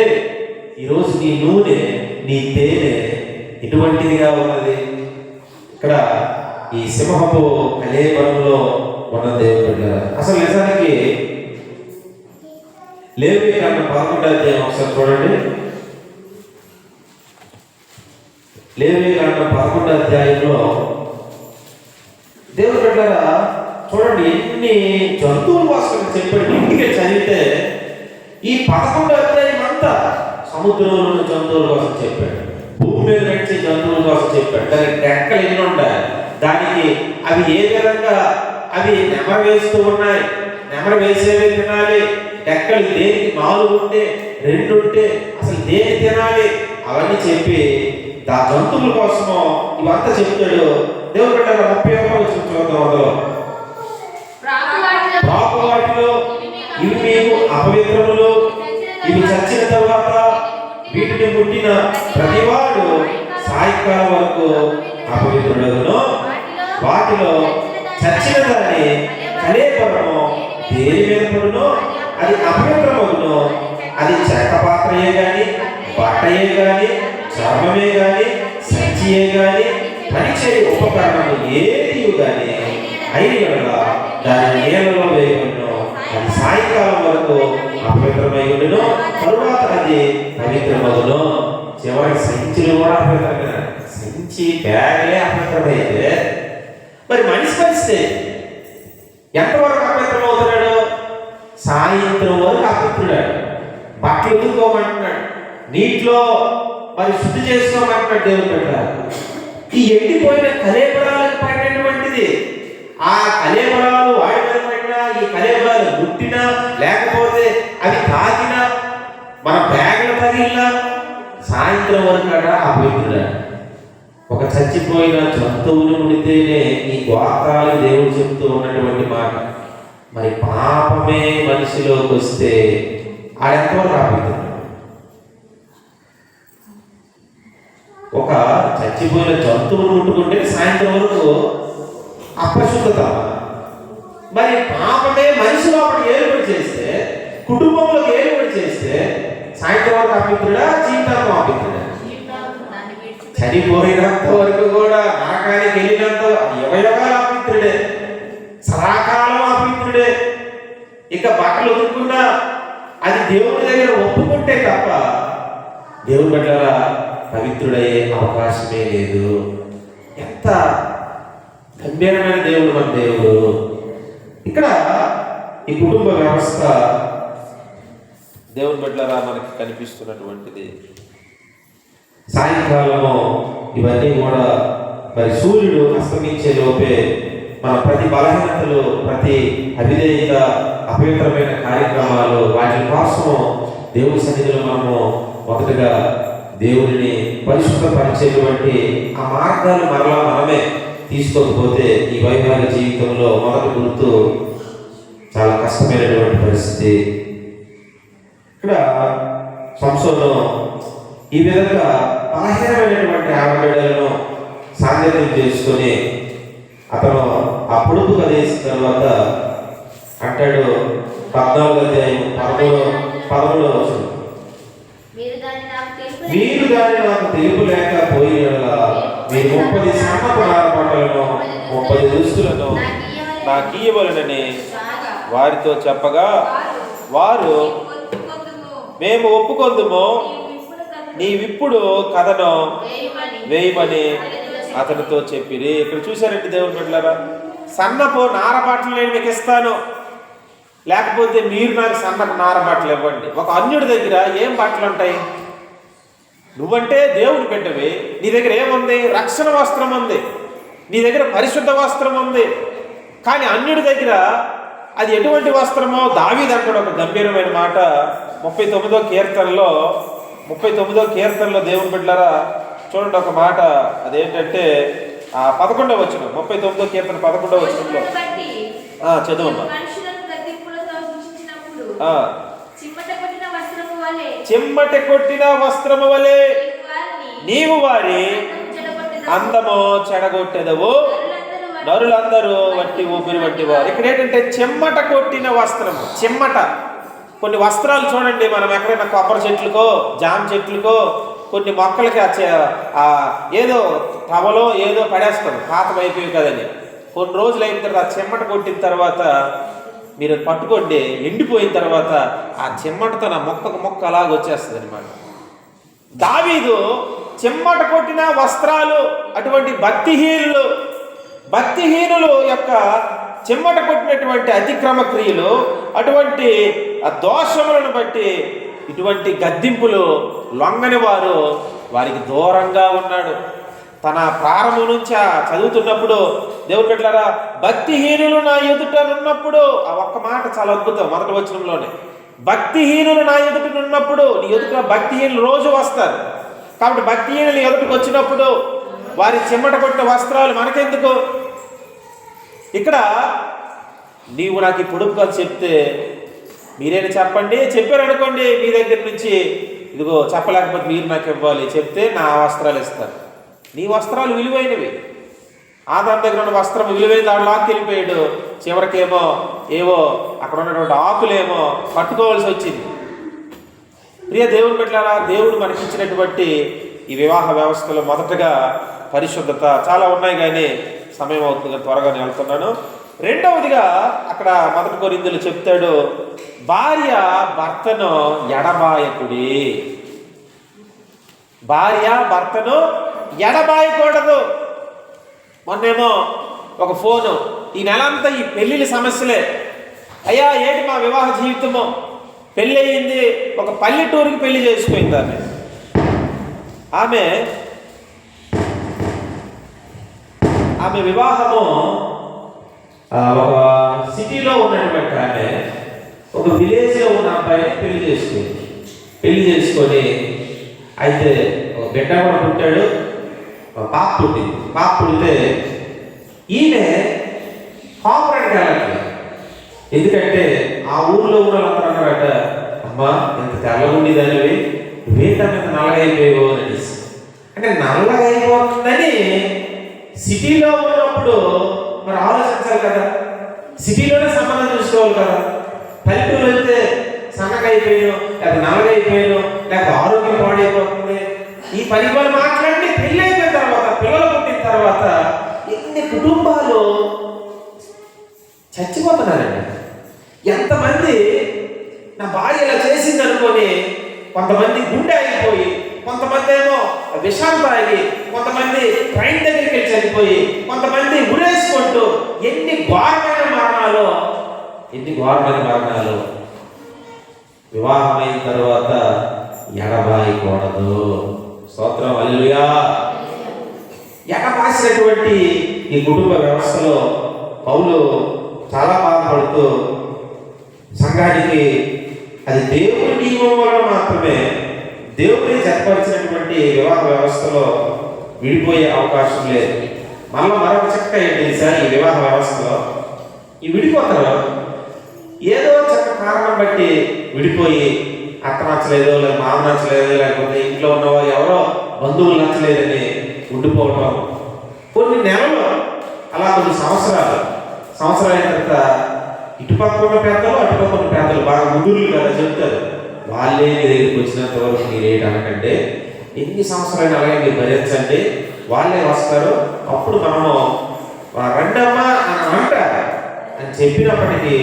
ఈరోజు నీ నూనె, నీ తేనె ఎటువంటిదిగా ఉన్నది? ఇక్కడ ఈ సింహపు కళేబరంలో ఉన్న దేవుడు. అసలు నిజానికి లేవీయుల 11వ అధ్యాయం ఒకసారి చూడండి. లేవీయుల 11వ అధ్యాయంలో దేవుడు బిడ్డలారా చూడండి, ఎన్ని జంతువుల కోసం చెప్పాడు. ఇంటికి చదివితే ఈ 11వ అధ్యాయం అంతా సముద్రంలో ఉన్న జంతువుల కోసం చెప్పాడు, భూమి మీద నడిచే జంతువుల కోసం చెప్పాడు. దానికి రెక్కలు ఎన్ని ఉంటాయి, దానికి అవి ఏ విధంగా అవి నెమర వేస్తూ ఉన్నాయి, నెమర వేసేవి తినాలి, రెక్కలు దేనికి 4 ఉంటే 2 ఉంటే అసలు దేని తినాలి అవన్నీ చెప్పి ఆ జంతువుల కోసము ఇవంతా చెప్తాడు. దేవుడు బిడ్డలారా 31వ వచనం చూద్దాం. అందులో పాప వాటిలో ఇవి మీకు అపవిత్రములు, ఇవి చచ్చిన తర్వాత వీటిని ముట్టిన ప్రతివాడు సాయంకాలం వరకు అపవిత్రుడగును. వాటిలో చచ్చిన దాని కళేబరము దేని మీద పడునో అది అపవిత్రమగును. అది చెక్క పాత్రయే గాని, బట్టయే గాని, చర్మమే గాని, సంచియే గాని, పనిచేయ ఉపకరణము ఏది గాని అయిన దాని నీళ్ళలో వేయబడును. అది సాయంకాలం వరకు అపవిత్రమై ఉండును, తరువాత అది పవిత్రమగును. చివరి సంచులు కూడా అపవిత్రమైన, సంచి బ్యాగే అపవిత్రమైతే మరి మనిషి పరిస్థితి ఎంతవరకు అపవిత్రమవుతున్నాడు? సాయంత్రం వరకు అపవిత్రుడాడు. బట్టలు ఉతుక్కోమంటున్నాడు, నీటిలో మరి శుద్ధి చేసుకోమంటున్నాడు. దేవుడు పెట్టారు. ఈ ఎండిపోయిన కళేబరాలకు పడినటువంటిది, ఆ కళేబరాలు వాడి మీద పడినా, ఈ కళేబరాలు ముట్టినా, లేకపోతే అవి తాకినా, మన బ్యాగులు తగిలినా సాయంత్రం వరకు అపవిత్రుడాడు. ఒక చచ్చిపోయిన జంతువుని ముడితేనే ఈ గోత్రాలు దేవుడు చెప్తూ ఉన్నటువంటి మాట. మరి పాపమే మనిషిలోకి వస్తే ఆడెంతవరకు అపవిత్రుడు? ఒక చచ్చిపోయిన జంతువును ముట్టుకుంటే సాయంత్రం వరకు అపరిశుద్ధత. మరి పాపమే మనిషి లోపల ఏలుబడి చేస్తే, కుటుంబంలోకి ఏలుబడి చేస్తే సాయంత్రం వరకు అపవిత్రుడా, జీవితాంతం అపవిత్రుడా? చనిపోయినంత వరకు కూడా నరకానికి వెళ్ళినంత యుగయుగాలు అపవిత్రుడే, సదాకాలం అపవిత్రుడే. ఇక బట్టలు ఉతుక్కున్నా అది దేవుడి దగ్గర ఒప్పుకుంటే తప్ప దేవుడి బిడ్డల పవిత్రుడయ్యే అవకాశమే లేదు. ఎంత గంభీరమైన దేవుడు మన దేవుడు. ఇక్కడ ఈ కుటుంబ వ్యవస్థ దేవుడి బిడ్డలారా మనకి కనిపిస్తున్నటువంటిది. సాయంకాలము ఇవన్నీ కూడా మరి సూర్యుడు అస్తమించే లోపే మన ప్రతి బలహీనతలు, ప్రతి అవిధేయత, అపవిత్రమైన కార్యక్రమాలు, వాటి కోసం దేవుడి సన్నిధిలో మనము మొదటగా దేవుడిని పరిశుద్ధపరిచేటువంటి ఆ మార్గాలు మరలా మనమే తీసుకోకపోతే ఈ వైవాహిక జీవితంలో మొదటి గుర్తు చాలా కష్టమైనటువంటి పరిస్థితి. ఇక్కడ సంసోను ఈ విధంగా బలహీనమైనటువంటి ఆడబిడ్డలను సాంగత్యం చేసుకొని అతను ఆ పొడుపు కదేసిన తర్వాత అంటాడు, 14వ అధ్యాయం 13వ వచనం, మీరు దాన్ని నాకు తెలుపు లేకపోయినా మీరు 30 సన్నపు నారపట్టలను 30 దుస్తులను నాకు ఇవ్వవలెనని వారితో చెప్పగా వారు మేము ఒప్పుకొందుము, నీవిప్పుడు కథను వేయమని అతనితో చెప్పిరి. ఇక్కడ చూశారంటే దేవుని బిడ్డలారా, సన్నపు నార బట్టలు నేను మీకు ఇస్తాను, లేకపోతే మీరు నాకు సన్నపు నార బట్టలు ఇవ్వండి. ఒక అన్యుడి దగ్గర ఏం బట్టలు ఉంటాయి? నువ్వంటే దేవుని బిడ్డవి, నీ దగ్గర ఏముంది? రక్షణ వస్త్రం ఉంది, నీ దగ్గర పరిశుద్ధ వస్త్రం ఉంది. కానీ అన్యుడి దగ్గర అది ఎటువంటి వస్త్రమో దావీదు అంటాడు ఒక గంభీరమైన మాట 39వ కీర్తనలో దేవుని బిడ్డలారా చూడండి ఒక మాట. అదేంటంటే 11వ వచనం, 39వ కీర్తన 11వ వచనంలో చదువమ్మా. చిమ్మట కొట్టిన వస్త్రము వలె నీవు వారి అందము చెడగొట్టెదవు, నరులందరూ వట్టి ఊపిరి వంటి వారు. ఇక్కడ ఏంటంటే చెమ్మట కొట్టిన వస్త్రము. చెమ్మట కొన్ని వస్త్రాలు చూడండి, మనం ఎక్కడైనా కొబ్బరి చెట్లకో జామ చెట్లకో కొన్ని మొక్కలకి ఏదో టవలో ఏదో పడేస్తాం, పాతం అయిపోయి కదని. కొన్ని రోజులు అయిన తర్వాత ఆ చెమ్మట కొట్టిన తర్వాత మీరు పట్టుకోండి, ఎండిపోయిన తర్వాత ఆ చెమ్మటతో నా మొక్క అలాగ వచ్చేస్తుంది అనమాట. దావీదు చెమ్మట కొట్టిన వస్త్రాలు, అటువంటి భక్తిహీనులు యొక్క చెమ్మట కొట్టినటువంటి అతిక్రమ క్రియలు, అటువంటి దోషములను బట్టి ఇటువంటి గద్దింపులు లొంగని వారు వారికి దూరంగా ఉన్నాడు. తన ప్రారంభం నుంచి చదువుతున్నప్పుడు దేవుని బిడ్డలారా, భక్తిహీనులు నా ఎదుట ఉన్నప్పుడు, ఆ ఒక్క మాట చాలా అద్భుతం. మొదటి వచనంలోనే భక్తిహీనులు నా ఎదుట ఉన్నప్పుడు, నీ ఎదుట భక్తిహీనులు రోజు వస్తారు. కాబట్టి భక్తిహీనులు ఎదుటికి వచ్చినప్పుడు వారి చెమ్మట కొట్టిన వస్త్రాలు మనకెందుకు? ఇక్కడ నీవు నాకు ఈ పొడుపు కథ చెప్తే మీరేనా చెప్పండి, చెప్పారు అనుకోండి, మీ దగ్గర నుంచి ఇదిగో చెప్పలేకపోతే మీరు నాకు ఇవ్వాలి, చెప్తే నా వస్త్రాలు ఇస్తారు. నీ వస్త్రాలు విలువైనవి. ఆదాం దగ్గర ఉన్న వస్త్రం విలువైన దాడు లాక్కి వెళ్ళిపోయాడు. చివరికేమో ఏవో అక్కడ ఉన్నటువంటి ఆకులేమో పట్టుకోవాల్సి వచ్చింది. ప్రియ దేవుని బిడ్డలారా, దేవుడు మనకిచ్చినటువంటి ఈ వివాహ వ్యవస్థలో మొదటగా పరిశుద్ధత చాలా ఉన్నాయి, కానీ సమయం అవుతుంది, త్వరగా వెళ్తున్నాను. రెండవదిగా అక్కడ 1 కొరింథీయులు చెప్తాడు, భార్య భర్తను ఎడబాయకుడి. భార్య భర్తను ఎడబాయకూడదు. మొన్నేమో ఒక ఫోను, ఈ నెలంతా ఈ పెళ్ళిళ్ళ సమస్యలే. అయ్యా ఏంటి మా వివాహ జీవితము? పెళ్ళి అయ్యింది, ఒక పల్లెటూరుకి పెళ్లి చేసుకుంది ఆమె వివాహము ఒక సిటీలో ఉన్నటువంటి ఆమె ఒక విలేజ్లో ఉన్న అబ్బాయిని పెళ్లి చేసుకొని అయితే ఒక బిడ్డ కూడా పుట్టాడు, పాప పుట్టింది. పాప పుడితే ఈమె కాపురానికి వెళ్ళట్లేదు. ఎందుకంటే ఆ ఊర్లో ఉన్న వాళ్ళందరూ అన్నారట, అమ్మా ఎంత తెల్లగుండేదానివి, నువ్వేంటంత నల్లగైపోయావు అనేసి. అంటే నల్లగైపోతుందని సిటీలో ఉన్నప్పుడు మరి ఆలోచించాలి కదా, సిటీలోనే సంబంధం చూసుకోవాలి కదా. పల్లెటూరు వెళ్తే సన్నగా అయిపోయాను, లేకపోతే నల్లగైపోయాను, లేకపోతే ఆరోగ్యం పాడైపోతుంది, ఈ పని వాళ్ళు మాట్లాడి పెళ్ళి అయిపోయిన తర్వాత, పిల్లలు పుట్టిన తర్వాత ఎన్ని కుటుంబాలు చచ్చిపోతున్నారండి. ఎంతమంది నా భార్య ఇలా చేసింది అనుకొని కొంతమంది గుండె అయిపోయి, కొంతమంది ఏమో విషాలు తాగి, కొంతమంది ట్రైన్ దగ్గరికి వెళ్ళి చనిపోయి, కొంతమంది ఉరేసుకుంటూ ఎన్ని ఘోరమైన మరణాలు. వివాహమైన తర్వాత ఎడబాయకూడదు. స్తోత్రం, హల్లెలూయా. ఎడబాసినటువంటి ఈ కుటుంబ వ్యవస్థలో పౌలు చాలా బాధపడుతూ సంఘానికి అది దేవుని నియమం వల్ల మాత్రమే, దేవుని జతపరిచినటువంటి వివాహ వ్యవస్థలో విడిపోయే అవకాశం లేదు. మరొక చక్క ఏంటి సార్, ఈ వివాహ వ్యవస్థలో ఈ విడిపోతారు ఏదో చక్క కారణం బట్టి విడిపోయి, అక్క నచ్చలేదు, లేదా మామ నచ్చలేదు, లేకపోతే ఇంట్లో ఉన్నవారు ఎవరో బంధువులు నచ్చలేదని ఉండిపోవటం. కొన్ని నెలలు అలా కొన్ని సంవత్సరాలు అయిన తర్వాత ఇటుపక్క ఉన్న పెద్దలు అటుపక్క ఉన్న పెద్దలు బాగా ముగ్గురు కదా చెప్తారు, వాళ్ళే మీ దగ్గరికి వచ్చినంత వరకు మీరు ఏంటనకంటే ఎన్ని సంవత్సరాలు అలాగే మీరు భరించండి, వాళ్ళే వస్తారు, అప్పుడు మనము రండమ్మా అని అంటారు అని చెప్పినప్పటికీ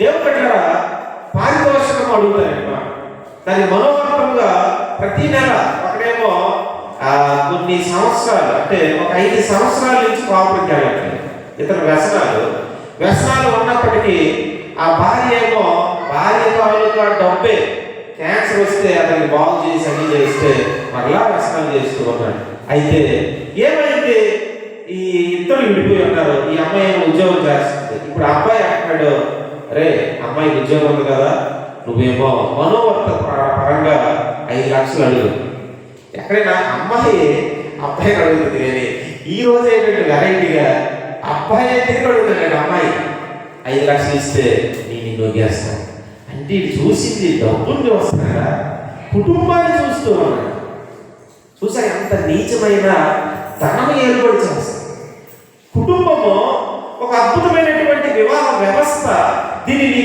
దేవుడు దగ్గర పారితోషికం అడుగుతారన్నమాట. దాని మనోహరంగా ప్రతి ప్రతి నెల ఒకడేమో కొన్ని సంవత్సరాలు అంటే ఒక 5 సంవత్సరాల నుంచి కాపురికి వెళ్ళట్లేదు. ఇతను వ్యసనాలు ఉన్నప్పటికీ ఆ భార్య ఏమో భార్య తాలూకా డబ్బే క్యాన్సర్ వస్తే అతన్ని బాగు చేసి అన్ని చేస్తే మరలా వ్యసనాలు చేస్తూ ఉన్నాడు. అయితే ఏమైంది, ఈ ఇద్దరు విడిపోయి ఉన్నారు. ఈ అమ్మాయి ఏమో ఉద్యోగం చేస్తుంది. ఇప్పుడు అబ్బాయి అంటున్నాడు, అరే అమ్మాయికి ఉద్యోగం ఉంది కదా, నువ్వేమో మనోవర్త పరంగా 5 లక్షలు అడుగు. ఎక్కడైనా అబ్బాయిని అడుగుతుంది కానీ ఈ రోజు ఏంటంటే వెరైటీగా అబ్బాయి తిరిగి అడుగుతున్నాడు. అమ్మాయి 5 లక్షలు ఇస్తే నేను నిన్ను చేస్తాను అంటే ఇది చూసింది డబ్బులు చూస్తున్నాడా, కుటుంబాన్ని చూస్తూ ఉన్నాడు. చూసా ఎంత నీచమైన ధనం ఏర్పడి చేస్తాడు. కుటుంబము ఒక అద్భుతమైనటువంటి వివాహ వ్యవస్థ, దీనిని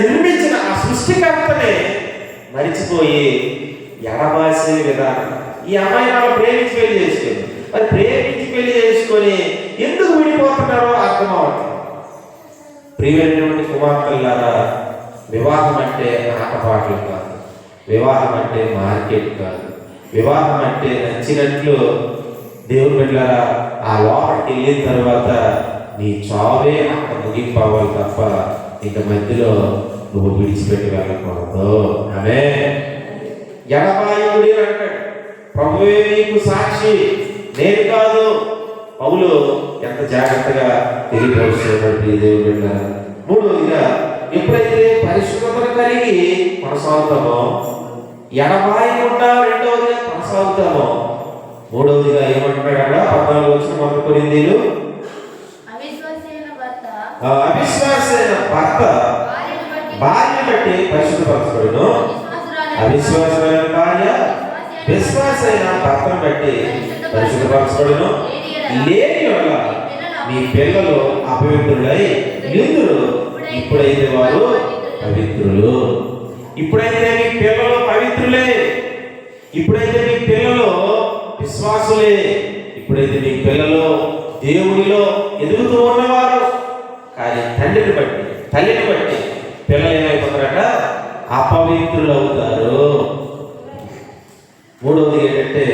నిర్మించిన ఆ సృష్టికర్తనే మరిచిపోయి ఎడబాసే విధానం. ఈ అమ్మాయి వాళ్ళు ప్రేమించి పెళ్లి చేసుకుంది. మరి ప్రేమించి పెళ్లి చేసుకొని ఎందుకు విడిపోతున్నారో అర్థం అవ్వట్లేదు. ప్రియమైనటువంటి కుమార్తెలారా, వివాహం అంటే ఆటపాటలు కాదు, వివాహం అంటే మార్కెట్ కాదు, వివాహం అంటే నచ్చినట్లు దేవుడు బిడ్డలారా ఆ లోపలికి వెళ్ళిన తర్వాత నీ చావే అక్కడ ముగింపు అవ్వాలి తప్ప ఇక మధ్యలో నువ్వు విడిచిపెట్టి వెళ్ళకూడదు. ఆమె ఎడబాయుడి అంటాడు, ప్రభువే నీకు సాక్షి, నేను కాదు. పౌలు ఎంత జాగ్రత్తగా తెలియపరుస్తున్నాడు దేవుడు బిడ్డలారా. మూడోదిగా ఎప్పుడైతే పరిశుభ్రతను కలిగి కొనసాగుతామో, ఎడబాయకుండా రెండవదిగా కొనసాగుతామో, మూడవదిగా ఏమంటున్నాడు 14 వచ్చిన మొదటి కొరింథీయులు, అవిశ్వాసైన భర్త భార్యను బట్టి పరిశుద్ధపరచబడును, అవిశ్వాసమైన భార్య విశ్వాసైన భర్తను బట్టి పరిశుద్ధపరచబడును. లేని వల్ల మీ పిల్లలు అపవిత్రులై యుద్ధులు, ఇప్పుడైతే వారు పవిత్రులు. ఇప్పుడైతే మీ పిల్లలు పవిత్రులే, ఇప్పుడైతే మీ పిల్లలు విశ్వాసులే, ఇప్పుడైతే మీ పిల్లలు దేవుడిలో ఎదుగుతూ ఉన్నవారు. కానీ తండ్రిని బట్టి తల్లిని బట్టి పిల్లలు ఏమైపోతారట, అపవిత్రులు అవుతారు. మూడవది ఏంటంటే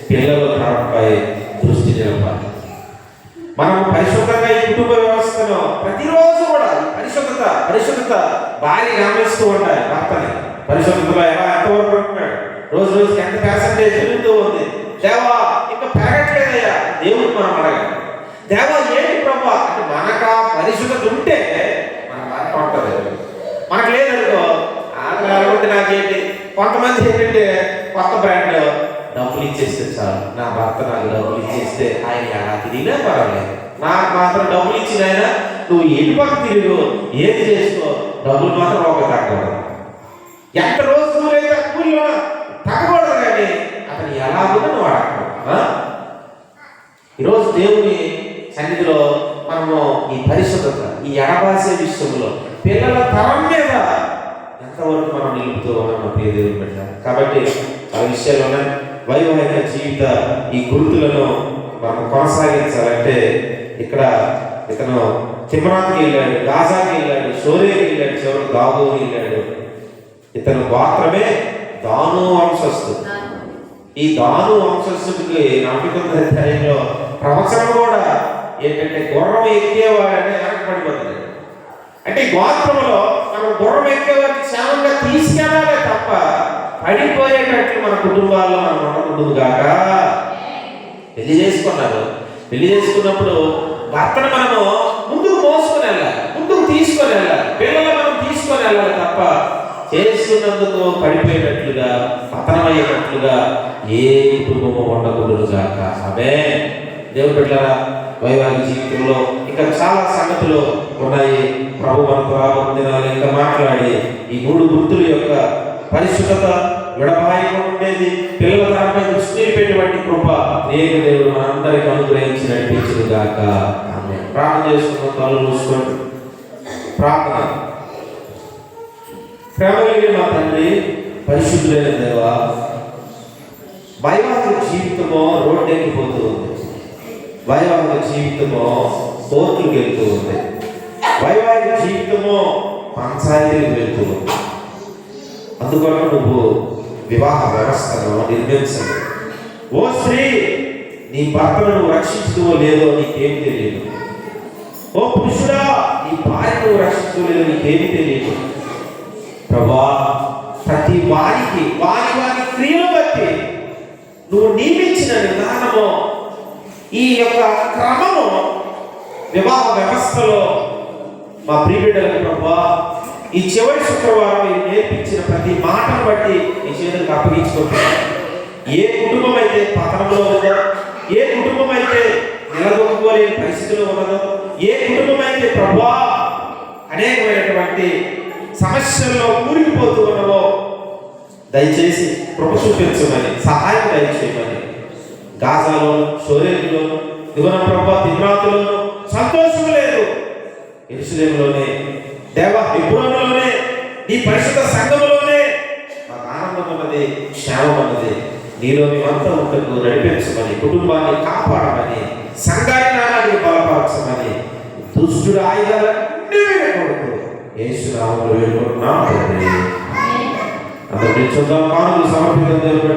పిల్లల తరంపై దృష్టి నిలపాలి. మనం పరిశుద్ధంగా ఈ కుటుంబ వ్యవస్థను ప్రతిరోజు కూడా పరిశుద్ధత భార్య గమనిస్తూ ఉండాలి. భర్తని పరిశుద్ధతలో ఎంతవరకు ఉంటున్నాడు, రోజు రోజుకి ఎంత పర్సెంటేజ్ పెరుగుతూ ఉంది. దేవా ఇంకా పెరగట్లేదయ్యా, దేవుడు మనం అడగాలి. దేవా ఏంటి ప్రభా అంటే మనకు పరిశుద్ధత ఉంటే మనకు ఉంటుంది. మనకు లేదనుకో ఆగలాలంటే నాకేంటి. కొంతమంది ఏంటంటే కొత్త బ్రాండ్ డబ్బులు ఇచ్చేస్తే చాలు, నా భర్త నాకు డబ్బులు ఇచ్చేస్తే ఆయన ఎలా తిరిగినా పర్వాలేదు, నాకు మాత్రం డబ్బులు ఇచ్చిన ఆయన నువ్వు ఎటు పక్క తిరుగు ఏది చేసుకో, డబ్బులు మాత్రం ఒక తగ్గకూడదు. ఎంత రోజు కూలైతే కూలిలో తగ్గకూడదు, కానీ అతను ఎలా కూడా నువ్వు అడగకూడదు. ఈరోజు దేవుని సన్నిధిలో మనము ఈ పరిశుద్ధత, ఈ ఎడబాసే విషయంలో పిల్లల తరం మీద ఎంతవరకు మనం నిలుపుతూ ఉన్నాం ప్రియ దేవుని పెట్టాలి. కాబట్టి ఆ విషయాల్లోనే వైవాహిక జీవిత ఈ గుర్తులను మనం కొనసాగించాలంటే ఇక్కడ ఇతను తిమ్రాత్కి వెళ్ళాడు, గాజాకి వెళ్ళాడు, షోరేకి వెళ్ళాడు, చివరికి దాగోకి వెళ్ళాడు. ఇతను గోత్రమే దాను వంశస్థుడు. ఈ దాను వంశస్థుడికి 49వ అధ్యాయంలో ప్రవచనం కూడా ఏంటంటే గుర్రం ఎక్కేవాడంటే వెనకబడిపోతుంది. అంటే గోత్రంలో మనం గుర్రం ఎక్కేవాడిని క్షేమంగా తీసుకెళ్ళాలే తప్ప పడిపోయేటట్లు మన కుటుంబాల్లో మనం ఉండకూడదు గాక. పెళ్లి చేసుకున్నారు, పెళ్లి చేసుకున్నప్పుడు భర్తను మనము ముందుకు మోసుకొని వెళ్ళాలి, ముందుకు తీసుకొని వెళ్ళాలి, పిల్లలు మనం తీసుకొని వెళ్ళాలి తప్ప చేసుకున్నందుకు పడిపోయేటట్లుగా పతనమయ్యేటట్లుగా ఏ కుటుంబము ఉండకూడదు గాక. అవే దేవుని బిడ్డలారా, వైవాహిక జీవితంలో ఇంకా చాలా సంగతులు ఉన్నాయి. ప్రభు మనకు రాబోతున్న దినాలు ఇంకా మాట్లాడి ఈ 3 గుర్తుల యొక్క పరిశుద్ధత, విడబాయకుండా ఉండేది, పిల్లల తరపై దృష్టి పెట్టేటువంటి కృప ఏక దేవుడు మనందరికీ అనుగ్రహించి నడిపించును గాక. ఆమేన్. ప్రార్థన చేసుకున్న తల్లు చూసుకోండి. ప్రార్థన. ప్రేమలేని మా తండ్రి, పరిశుద్ధులైన దేవా, వైవాహిక జీవితమో రోడ్డెక్కిపోతూ ఉంది, వైవాహిక జీవితమో కోర్టులకు వెళ్తూ ఉంది, వైవాహిక జీవితమో పంచాయతీలకు వెళ్తూ ఉంది. అందువల్ల నువ్వు వివాహ వ్యవస్థను నిర్మించండి. ఓ స్త్రీ, నీ భర్తను నువ్వు రక్షించడమో లేదో నీకేమి తెలియదు. ఓ పురుషుడా, నీ భార్యను నువ్వు రక్షించడమో లేదో నీకేమి తెలియదు. ప్రభా, ప్రతి వారికి వారి వారి క్రియలు బట్టి నువ్వు నియమించిన విధానము, ఈ యొక్క క్రమము వివాహ వ్యవస్థలో మా ప్రియబిడ్డలకు ప్రభా ఈ చివరి శుక్రవారం మీరు నేర్పించిన ప్రతి మాటను బట్టి నీ చేతులకు అప్పగించుకుంటున్నాను. ఏ కుటుంబం అయితే పతనంలో ఉందో, ఏ కుటుంబం అయితే నిలదొక్కుకోలేని పరిస్థితిలో ఉన్నదో, ఏ కుటుంబం అయితే ప్రభా అనేకమైనటువంటి సమస్యల్లో కూలిపోతూ ఉన్నవో దయచేసి కృప చూపించమని, సహాయం దయచేయమని, గాజాలోను షోరేలోను దిగున ప్రభా తిమ్రాతులోను సంతోషం లేదు, యెరూషలేములోనే దేవ హెబ్రోనులోనే నీ పరిశుద్ధ సంఘములోనే మాకు ఆనందం ఉన్నది, క్షేమం ఉన్నది. నీలో మేమంతా ఉంటూ నడిపించమని, కుటుంబాన్ని కాపాడమని, సంఘాన్ని నానాన్ని బలపరచమని, దుష్టుడు ఆయుధాలన్నీ కొడుకు యేసు నామములో వేడుకుంటున్నాం తండ్రి. అందరూ నిల్చుందాం. కానుకలు సమర్పితం దేవుడు.